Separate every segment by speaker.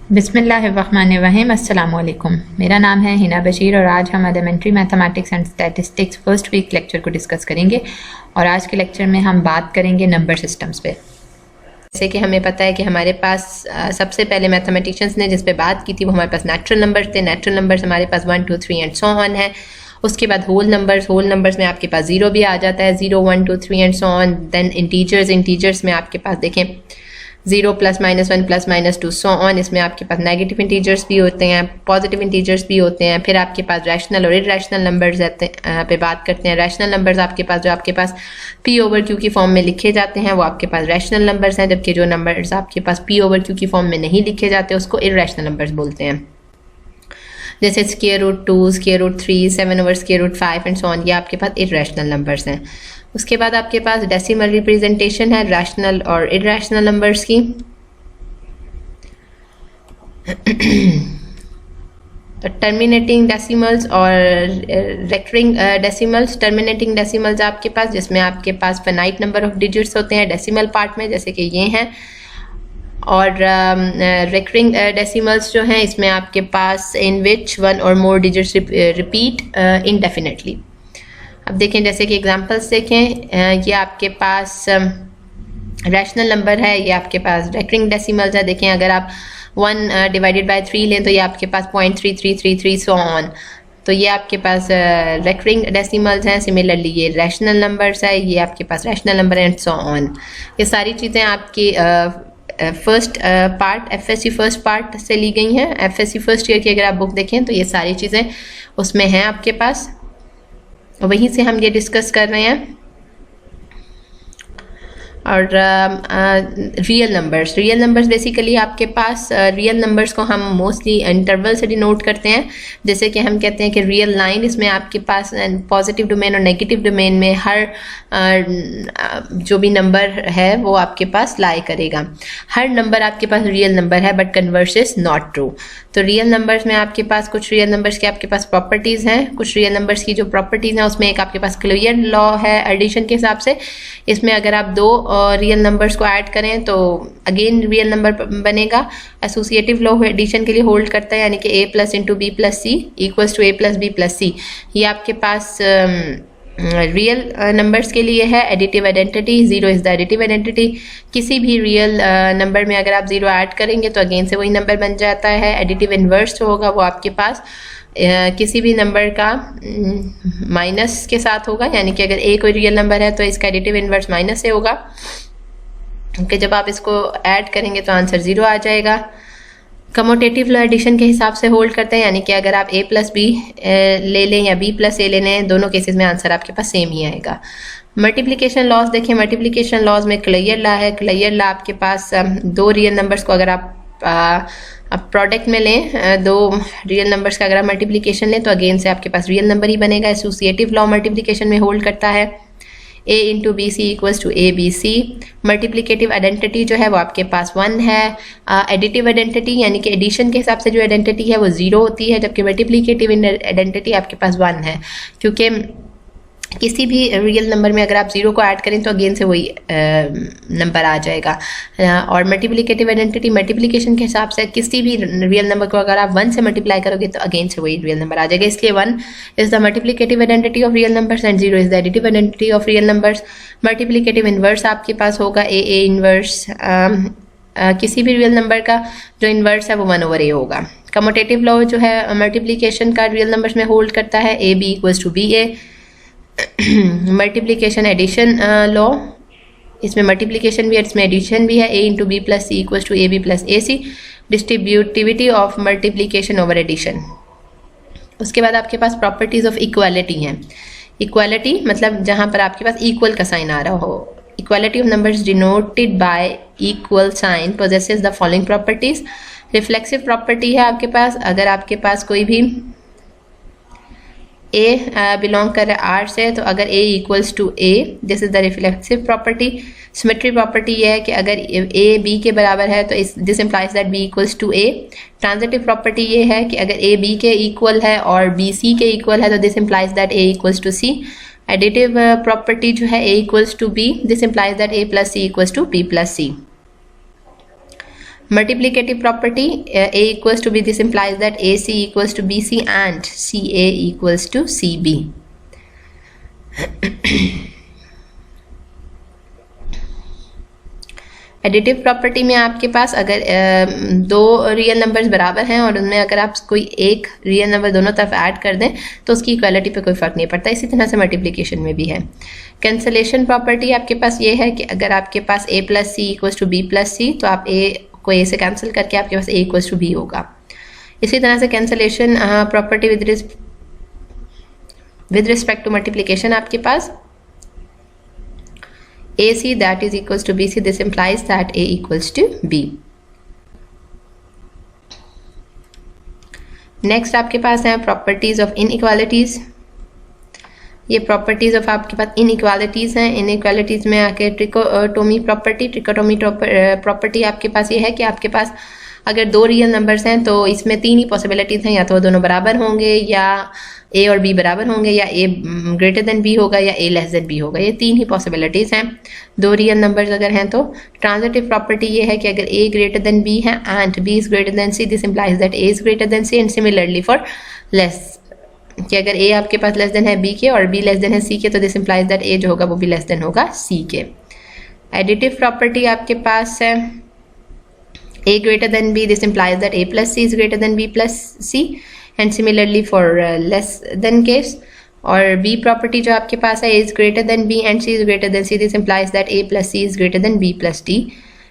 Speaker 1: बिस्मिल्लाहिर्रहमानिर्रहीम। अस्सलामुअलैकुम। मेरा नाम है हिना बशीर और आज हम elementary mathematics and statistics first week lecture को डिस्कस करेंगे और आज के लेक्चर में हम बात करेंगे नंबर सिस्टम्स पे। जैसे कि हमें पता है कि हमारे पास सबसे पहले मैथमेटिशियंस ने जिस पे बात की थी वो हमारे पास नेचुरल नंबर्स थे। नेचुरल नंबर्स हमारे पास 1 2 3 एंड सो ऑन है। उसके बाद होल नंबर्स में आपके पास ज़ीरो भी आ जाता है, 0 1 2 3 and so on. Then integers में आपके पास देखें 0 +- 1 +- 2 सो ऑन। इसमें आपके पास नेगेटिव इंटीजर्स भी होते हैं, पॉजिटिव इंटीजर्स भी होते हैं। फिर आपके पास रैशनल और इरेशनल नंबर्स पे बात करते हैं। रैशनल नंबर्स आपके पास जो आपके पास P/Q की फॉर्म में लिखे जाते हैं वो आपके पास रैशनल नंबर्स हैं, जबकि जो नंबर्स आपके पास P/Q की फॉर्म में नहीं लिखे जाते उसको इरेशनल नंबर्स बोलते हैं। जैसे √2, √3, 7/√5 एंड सो ऑन, ये आपके पास इरेशनल नंबर्स हैं। उसके बाद आपके पास डेसिमल रिप्रेजेंटेशन है रैशनल और इरेशनल नंबर्स की। तो टर्मिनेटिंग डेसिमल्स और रेकरिंग डेसिमल्स। टर्मिनेटिंग डेसिमल्स आपके पास जिसमें आपके पास फाइनाइट नंबर ऑफ डिजिट्स होते हैं डेसिमल पार्ट में, जैसे कि ये हैं। और रेकरिंग डेसिमल्स जो हैं इसमें आपके पास इन विच 1 और मोर डिजिट्स रिपीट इनडेफिनेटली। अब देखें जैसे कि एग्जांपल्स देखें, ये आपके पास रैशनल नंबर है, ये आपके पास रेकरिंग डेसिमल्स है। देखें अगर आप 1 डिवाइडेड बाय 3 लें तो ये आपके पास 0.3333 सो ऑन, तो ये आपके पास रेकरिंग डेसिमल्स हैं। सिमिलरली ये रैशनल नंबर्स है, ये आपके पास rational number and so on. ये सारी चीज़ें आपकी first part FSC first part से ली गई हैं। FSC फर्स्ट ईयर की अगर आप बुक देखें तो ये सारी चीज़ें उसमें हैं आपके पास, वहीं से हम ये डिस्कस कर रहे हैं। और रियल नंबर्स बेसिकली आपके पास रियल नंबर्स को हम मोस्टली इंटरवल से डिनोट करते हैं। जैसे कि हम कहते हैं कि रियल लाइन, इसमें आपके पास पॉजिटिव डोमेन और नेगेटिव डोमेन में हर जो भी नंबर है वो आपके पास लाई करेगा। हर नंबर आपके पास रियल नंबर है but converse is not true. तो रियल नंबर्स में आपके पास कुछ रियल नंबर्स के आपके पास प्रॉपर्टीज़ हैं। कुछ रियल नंबर्स की जो प्रॉपर्टीज़ हैं उसमें एक आपके पास क्लियर लॉ है एडिशन के हिसाब से। इसमें अगर आप दो रियल नंबर्स को ऐड करें तो अगेन रियल नंबर बनेगा। एसोसिएटिव लॉ एडिशन के लिए होल्ड करता है, यानी कि A + × B + C = A + B + C। ये आपके पास रियल नंबर्स के लिए है। Additive identity, 0 is the additive identity. किसी भी रियल नंबर में अगर आप 0 ऐड करेंगे तो अगेन से वही नंबर बन जाता है। एडिटिव इन्वर्स जो होगा वो आपके पास किसी भी नंबर का माइनस के साथ होगा, यानी कि अगर A कोई रियल नंबर है तो इसका एडिटिव इन्वर्स माइनस से होगा, क्योंकि जब आप इसको ऐड करेंगे तो आंसर 0 आ जाएगा। कमोटेटिव लॉ एडिशन के हिसाब से होल्ड करते हैं, यानी कि अगर आप A + B ले लें या B + A ले लें, दोनों केसेस में आंसर आपके पास सेम ही आएगा। मल्टीप्लिकेशन लॉज देखें। मल्टीप्लिकेशन लॉज में क्लियर लॉ है। क्लियर लॉ आपके पास दो रियल नंबर्स को अगर आप प्रोडक्ट में लें, दो रियल नंबर्स का अगर आप मल्टीप्लिकेशन लें तो अगेन से आपके पास रियल नंबर ही बनेगा। एसोसिएटिव लॉ मल्टीप्लिकेशन में होल्ड करता है। A × BC = ABC। Multiplicative identity जो है वो आपके पास 1 है। एडिटिव आइडेंटिटी यानी कि एडिशन के हिसाब से जो आइडेंटिटी है वो 0 होती है, जबकि मल्टीप्लिकेटिव आइडेंटिटी आपके पास 1 है, क्योंकि किसी भी रियल नंबर में अगर आप 0 को ऐड करें तो अगेन से वही नंबर आ जाएगा। और मल्टीप्लिकेटिव आइडेंटिटी मल्टीप्लिकेशन के हिसाब से किसी भी रियल नंबर को अगर आप 1 से मल्टीप्लाई करोगे तो अगेन से वही रियल नंबर आ जाएगा। इसलिए 1 is the multiplicative identity of real numbers and 0 is the additive identity of real numbers. Multiplicative inverse आपके पास होगा A इन्वर्स। किसी भी रियल नंबर का जो इन्वर्स है वो 1/A होगा। कमोटेटिव लॉ जो है मल्टीप्लिकेशन का रियल नंबर्स में होल्ड करता है। AB = BA। Multiplication addition law, इसमें मल्टीप्लिकेशन भी है, इसमें एडिशन भी है। A × B + C = AB + AC। Distributivity of multiplication over addition. उसके बाद आपके पास प्रॉपर्टीज ऑफ इक्वालिटी हैं। इक्वालिटी मतलब जहां पर आपके पास इक्वल का साइन आ रहा हो। Equality of numbers denoted by equal sign possesses the following properties. Reflexive property है आपके पास, अगर आपके पास कोई भी A बिलोंग कर रहा है R से, तो अगर A = A, this is the reflexive property. Symmetry property ये है कि अगर A B के बराबर है तो this implies that B = A। Transitive property ये है कि अगर A B के इक्वल है और B C के इक्वल है तो this implies that A = C। Additive property जो है A = B, this implies that A + C = B + C। Multiplicative property, A equals to B, this implies that AC equals to BC and CA equals to CB. Additive property में आपके पास अगर दो real numbers बराबर हैं और उनमें अगर आप कोई एक रियल नंबर दोनों तरफ ऐड कर दें तो उसकी इक्वालिटी पे कोई फ़र्क नहीं पड़ता। इसी तरह से मल्टीप्लिकेशन में भी है। कैंसलेशन प्रॉपर्टी आपके पास ये है कि अगर आपके पास A plus C equals to B plus C, तो आप A को A से कैंसिल करके आपके पास A इक्वल्स टू बी होगा। इसी तरह से cancellation property with respect to multiplication आपके पास AC that is equals to BC, this implies that A equals to B. Next आपके पास है properties of inequalities। ये properties of आपके पास inequalities हैं। inequalities में आके ट्रिकोटोमी प्रॉपर्टी आपके पास ये है कि आपके पास अगर दो रियल नंबर्स हैं तो इसमें तीन ही पॉसिबिलिटीज़ हैं, या तो दोनों बराबर होंगे, या A और B बराबर होंगे, या A ग्रेटर देन B होगा, या A लेस देन B होगा। ये तीन ही पॉसिबिलिटीज़ हैं दो रियल नंबर्स अगर हैं तो। ट्रांजिटिव प्रॉपर्टी ये है कि अगर A ग्रेटर देन B है and B is greater than C, this implies that A is greater than C, and similarly for less, कि अगर A आपके पास लेस देन है B के और B लेस देन है C के, तो दिस इम्प्लाइज दैट A जो होगा वो भी लेस देन होगा C के। एडिटिव प्रॉपर्टी आपके पास है A greater than B, this implies that A plus C is greater than B plus C, and similarly for less than case। और B property जो आपके पास है A is greater than B and C is greater than C, this implies that A plus C is greater than B plus D,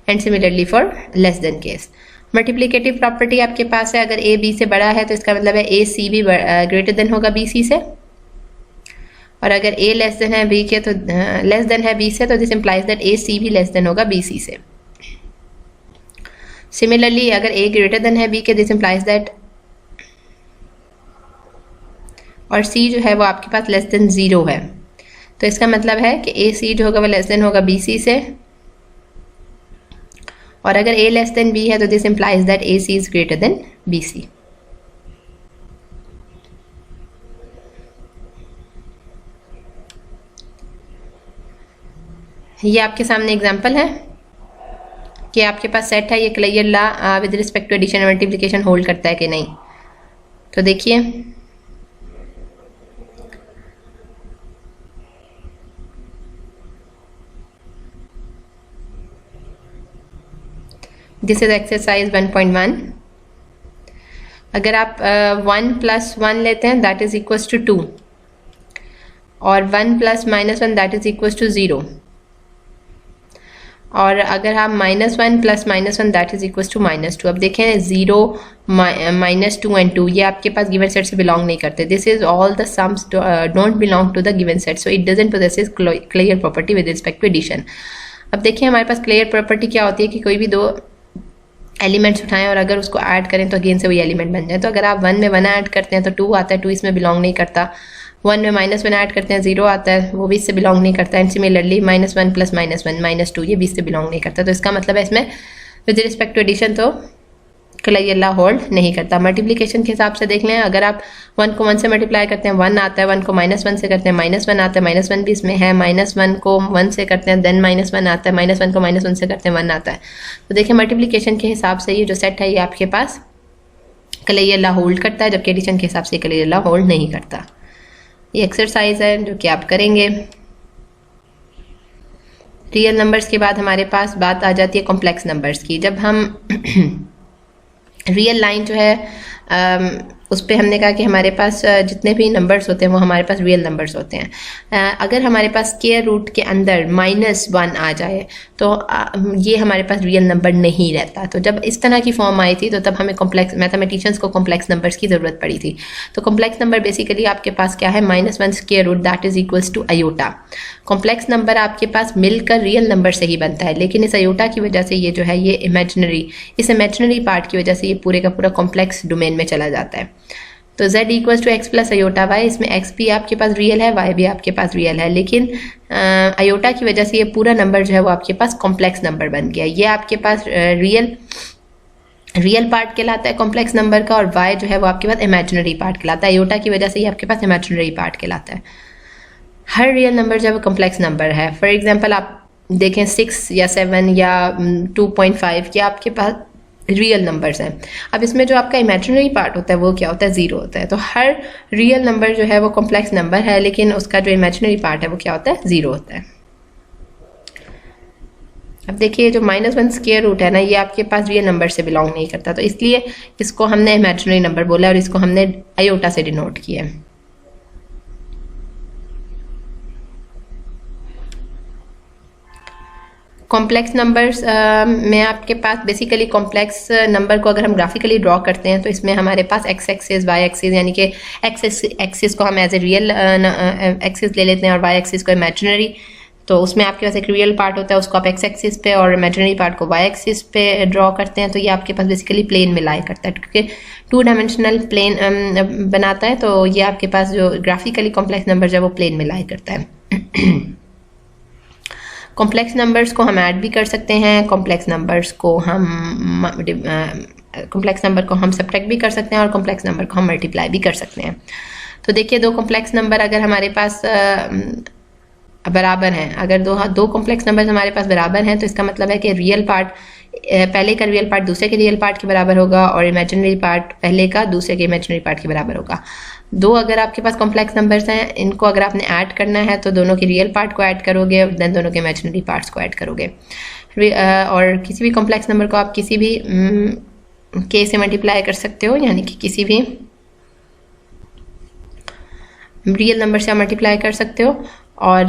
Speaker 1: and similarly for less than case। Multiplicative property आपके पास है अगर A B से बड़ा है तो इसका मतलब है A C भी greater than होगा B C से, और अगर A less than है B के तो less than है B से, तो this implies that A C भी less than होगा B C से। सिमिलरली अगर A ग्रेटर देन है B के, दिस इम्प्लाइज दैट, और C जो है वो आपके पास लेस देन 0 है, तो इसका मतलब है कि A C जो होगा वो लेस देन होगा B C से, और अगर A लेस देन B है तो this implies that A C is greater than B C। ये आपके सामने एग्जाम्पल है कि आपके पास सेट है, ये clear law with respect to addition और मल्टीप्लिकेशन होल्ड करता है कि नहीं। तो देखिए दिस इज एक्सरसाइज 1.1। अगर आप 1 प्लस 1 लेते हैं दैट इज इक्वल्स टू 2, और 1 plus -1 that is equals to 0, और अगर आप -1 plus -1 that is equals to -2। अब देखें 0 -2 एंड 2 ये आपके पास गिवन सेट से बिलोंग नहीं करते। This is all the sums don't belong to the given set, so it doesn't possesses clear property with respect to addition. अब देखिए हमारे पास क्लियर प्रॉपर्टी क्या होती है कि कोई भी दो एलिमेंट्स उठाएं और अगर उसको ऐड करें तो अगेन से वही एलिमेंट बन जाए। तो अगर आप 1 में 1 ऐड करते हैं तो 2 आता है, 2 इसमें बिलोंग नहीं करता। 1 में -1 ऐड करते हैं 0 आता है, वो भी इससे बिलोंग नहीं करता। एंड सिमिलरली -1 प्लस -1 -2 ये भी इससे बिलोंग नहीं करता। तो इसका मतलब है इसमें विद रिस्पेक्ट टू एडिशन तो क्लियर ला होल्ड नहीं करता। मल्टीप्लिकेशन के हिसाब से देख लें, अगर आप 1 को 1 से मल्टीप्लाई करते हैं 1 आता है, 1 को -1 से करते हैं -1 आता है, -1 भी इसमें है, -1 को 1 से करते हैं देन -1 आता है, -1 को -1 से करते हैं 1 आता है। तो देखिए मल्टीप्लिकेशन के हिसाब से ये जो सेट है ये आपके पास क्लियर ला होल्ड करता है, जबकि एडिशन के हिसाब से क्लियर ला होल्ड नहीं करता। ये एक्सरसाइज है जो कि आप करेंगे। रियल नंबर्स के बाद हमारे पास बात आ जाती है कॉम्प्लेक्स नंबर्स की। जब हम रियल लाइन जो है उस पर हमने कहा कि हमारे पास जितने भी नंबर्स होते हैं वो हमारे पास रियल नंबर्स होते हैं। अगर हमारे पास स्क्वायर रूट के अंदर -1 आ जाए तो ये हमारे पास रियल नंबर नहीं रहता। तो जब इस तरह की फॉर्म आई थी तो तब हमें कॉम्प्लेक्स मैथमेटिशियंस को कॉम्प्लेक्स नंबर्स की ज़रूरत पड़ी थी। तो कॉम्प्लेक्स नंबर बेसिकली आपके पास क्या है, -1 square root that is equals to iota. Complex number आपके पास मिलकर रियल नंबर से ही बनता है, लेकिन इस अयोटा की वजह से ये जो है ये इस इमेजिनरी पार्ट की वजह से ये पूरे का पूरा कॉम्प्लेक्स डोमेन में चला जाता है। तो z equals to x plus iota y, इसमें x भी आपके पास रियल है, y भी आपके पास रियल है, लेकिन अयोटा की वजह से ये पूरा नंबर जो है वो आपके पास कॉम्प्लेक्स नंबर बन गया। ये आपके पास रियल पार्ट कहलाता है कॉम्प्लेक्स नंबर का, और y जो है वो आपके पास इमेजिनरी पार्ट कहलाता है। अयोटा की वजह से ये आपके पास इमेजिनरी पार्ट कहलाता है। हर रियल नंबर जो है वो कॉम्प्लेक्स नंबर है। फॉर एग्जाम्पल आप देखें 6 या 7 या 2.5 ये आपके पास रियल नंबर्स हैं। अब इसमें जो आपका इमेजिनरी पार्ट होता है वो क्या होता है, ज़ीरो होता है। तो हर रियल नंबर जो है वो कॉम्प्लेक्स नंबर है, लेकिन उसका जो इमेजिनरी पार्ट है वो क्या होता है, ज़ीरो होता है। अब देखिए जो -1 स्क्वायर रूट है ना, ये आपके पास रियल नंबर से बिलोंग नहीं करता, तो इसलिए इसको हमने इमेजिनरी नंबर बोला और इसको हमने आयोटा से डिनोट किया है। कॉम्प्लेक्स नंबर्स में आपके पास बेसिकली कॉम्प्लेक्स नंबर को अगर हम ग्राफिकली ड्रॉ करते हैं तो इसमें हमारे पास एक्स एक्सिस वाई एक्सिस, यानी कि एक्स एक्सिस को हम एज ए रियल एक्सिस ले लेते हैं और वाई एक्सिस को इमेजिनरी। तो उसमें आपके पास एक रियल पार्ट होता है, उसको आप एक्स एक्सिस पे और इमेजिनरी पार्ट को वाई एक्सिस पे ड्रॉ करते हैं। तो ये आपके पास बेसिकली प्लेन में लाई करता है, क्योंकि 2 डायमेंशनल प्लेन बनाता है। तो ये आपके पास जो ग्राफिकली कॉम्प्लेक्स नंबर है वो प्लेन में लाई करता है। कॉम्प्लेक्स नंबर्स को हम ऐड भी कर सकते हैं, कॉम्प्लेक्स नंबर को हम सब्ट्रैक्ट भी कर सकते हैं और कॉम्प्लेक्स नंबर को हम मल्टीप्लाई भी कर सकते हैं। तो देखिए दो कॉम्प्लेक्स नंबर अगर हमारे पास बराबर हैं, अगर दो कॉम्प्लेक्स नंबर हमारे पास बराबर हैं तो इसका मतलब है कि रियल पार्ट पहले का रियल पार्ट दूसरे के रियल पार्ट के बराबर होगा और इमेजिनरी पार्ट पहले का दूसरे के इमेजिनरी पार्ट के बराबर होगा। दो अगर आपके पास कॉम्प्लेक्स नंबर्स हैं, इनको अगर आपने ऐड करना है तो दोनों के रियल पार्ट को ऐड करोगे, देन दोनों के इमेजिनरी पार्ट्स को ऐड करोगे। और किसी भी कॉम्प्लेक्स नंबर को आप किसी भी के से मल्टीप्लाई कर सकते हो, यानी कि किसी भी रियल नंबर से आप मल्टीप्लाई कर सकते हो। और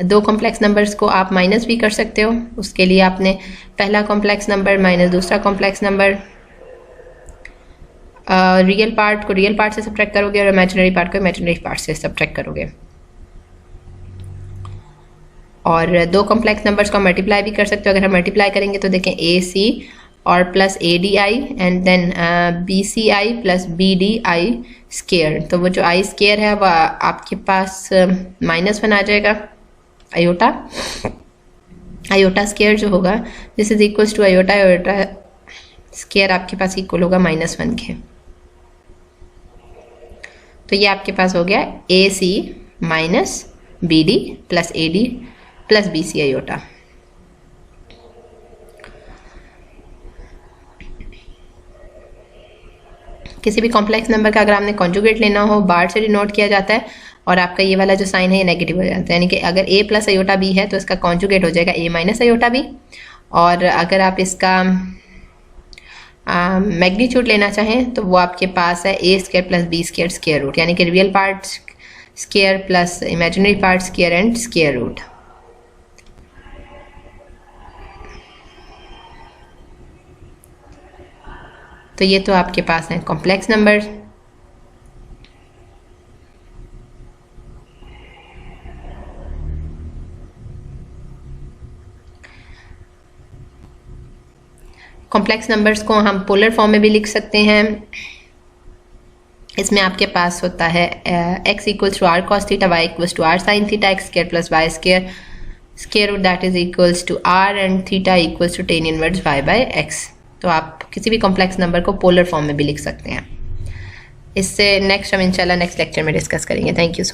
Speaker 1: दो कॉम्प्लेक्स नंबर्स को आप माइनस भी कर सकते हो। उसके लिए आपने पहला कॉम्प्लेक्स नंबर माइनस दूसरा कॉम्प्लेक्स नंबर, रियल पार्ट को रियल पार्ट से सब्ट्रैक्ट करोगे और इमेजिनरी पार्ट को इमेजिनरी पार्ट से सब्ट्रैक्ट करोगे। और दो कॉम्प्लेक्स नंबर्स को मल्टीप्लाई भी कर सकते हो। अगर हम मल्टीप्लाई करेंगे तो देखें AC और plus ADI and then BCI plus BDI square. तो वो जो I स्केयर है वह आपके पास -1 आ जाएगा, आयोटा स्केयर जो होगा this is equals to iota square आपके पास इक्वल होगा -1 के। तो ये आपके पास हो गया AC minus BD plus AD plus BC iota. किसी भी कॉम्प्लेक्स नंबर का अगर आपने कॉन्जुगेट लेना हो, बार से डिनोट किया जाता है और आपका ये वाला जो साइन है ये नेगेटिव हो जाता है, यानी कि अगर A प्लस आयोटा B है तो इसका कॉन्जुगेट हो जाएगा A माइनस आयोटा B। और अगर आप इसका मैग्नीट्यूड लेना चाहें तो वो आपके पास है A square plus B square square root, यानी कि real part square plus imaginary part square and square root. तो ये तो आपके पास है कॉम्प्लेक्स नंबर। कॉम्प्लेक्स नंबर्स को हम पोलर फॉर्म में भी लिख सकते हैं। इसमें आपके पास होता है x equals to R cos theta, y equals to R sine theta, X square plus Y square square root that is equals to R and theta equals to tan inverse y by x। तो आप किसी भी complex number को polar form में भी लिख सकते हैं। इससे नेक्स्ट हम इंशाल्लाह नेक्स्ट लेक्चर में डिस्कस करेंगे। Thank you so much.